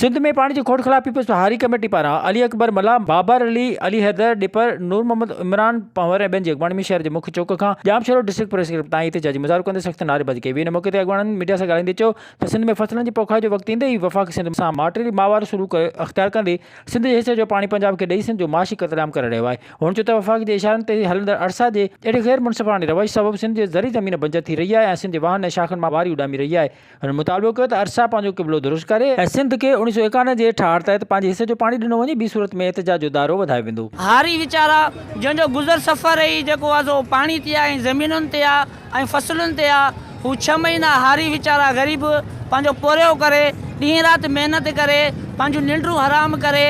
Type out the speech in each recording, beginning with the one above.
सिंध में पानी की खोट खिलाफ पीपल्स हारी कमेटी पारा अली अकबर मला, बाबर अली, अली हैदर डिपर, नूर मोहम्मद इमरान पंवर ऐं ॿियनि अॻवानी में शहर के मुख्य चौक का जामशोरो डिस्ट्रिक्ट प्रेस ताईं एहतजाजी मुज़ाहिरो कंदे सख़्त नारेबाज़ी कई वेई। इन मौके ते अॻवाननि मीडिया सां ॻाल्हाईंदे चयो त सिंध में फसलनि जी पोखा जो वक़्तु ईंदे ई वफ़ाक़ सिंध सां माटेरी माहवार शुरू अख़्तियार कंदे सिंध जे हिसे जो पानी पंजाब के ॾेई सिंध जो माशी क़तलेआम करे रहियो आहे। हुन चयो त वफ़ाक़ जे इशारनि ते हलंदड़ अरसा जे अहिड़े ग़ैर मुनसिफ़ानी रवैश सबबि सिंध जे ज़री ज़मीन बंजर थी रही आहे ऐं सिंध जे वाहन ऐं शाखनि मां वारी उॾामी रही आहे। हुन मुतालबो कयो त अरसा पंहिंजो क़िबलो दुरुस्त करे ऐं सिंध के 1991 जे ठाड़ तहत पंहिंजे हिसे जो पानी ॾिनो वञे, ॿी सूरत में एहतजाज जो दायरो वधायो वेंदो। हारी वीचारा जंहिंजो गुज़र सफ़र ई जेको आहे सो पानी ते आहे, ज़मीनुनि ते आहे ऐं फसलुनि ते आहे। हू 6 महीना हारी वीचारा ग़रीब पंहिंजो पोरियो करे ॾींहुं राति महिनत करे पंहिंजूं निंडूं हराम करे,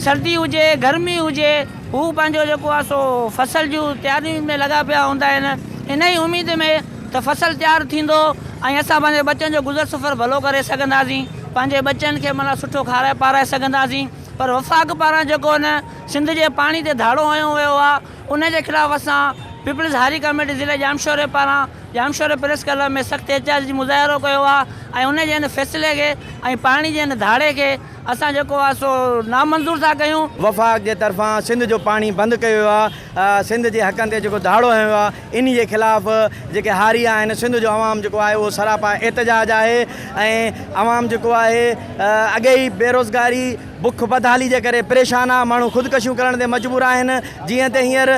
सर्दी हुजे गर्मी हुजे, हू पंहिंजो जेको आहे सो फसल जूं तयारियुनि में लॻा पिया हूंदा आहिनि इन ई उमेद में त फसल तयारु थींदो ऐं असां पंहिंजे बच्चनि जो गुज़र सफ़र भलो करे सघंदासीं, पंहिंजे बच्चनि खे माना सुठो खाराए पाराए सघंदासीं। पर वफ़ाक़ पारां जेको न सिंध जे पाणी ते धाड़ो हयो वियो आहे उन जे ख़िलाफ़ु असां पीपल्स हारी कमेटी ज़िले जामशोरे पारां जामशोरे प्रेस क्लब में सख़्तु एहतजाजी मुज़ाहिरो कयो आहे ऐं उन जे हिन फ़ैसिले खे ऐं पाणी जे हिन धाड़े खे असां जेको आहे सो नामंज़ूर था कयूं। वफ़ाक़ जे तरफ़ां सिंध जो पाणी बंदि कयो आहे, सिंध जे हक़नि ते जेको धाड़ो हयो आहे इन जे ख़िलाफ़ जेके हारी आहिनि सिंध जो अवाम जेको आहे उहो सरापा एहतजाज आहे ऐं अवाम जेको आहे अॻे ई बेरोज़गारी बुख बदहाली जे करे परेशान आहे, माण्हू ख़ुदकशियूं करण ते मजबूर आहिनि। जीअं त हींअर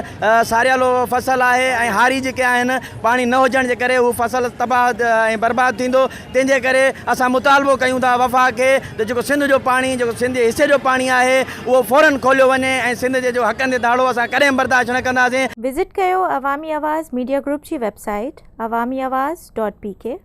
सारियालो फसल आहे ऐं हारी जेके आहिनि पाणी न हुजण जे करे हू फसल तबाह ऐं बर्बाद थींदो। तंहिंजे करे असां मुतालबो कयूं था वफ़ाक़ खे त जेको सिंध जो पाणी जेको सिंध जे हिसे जो पाणी आहे उहो फ़ौरन खोलियो वञे ऐं सिंध जे जो हक़नि ते धाड़ो असां कॾहिं बर्दाश्त न कंदासीं। विज़िट कयो अवामी आवाज़ मीडिया ग्रुप जी वेबसाइट awamiawaz.pk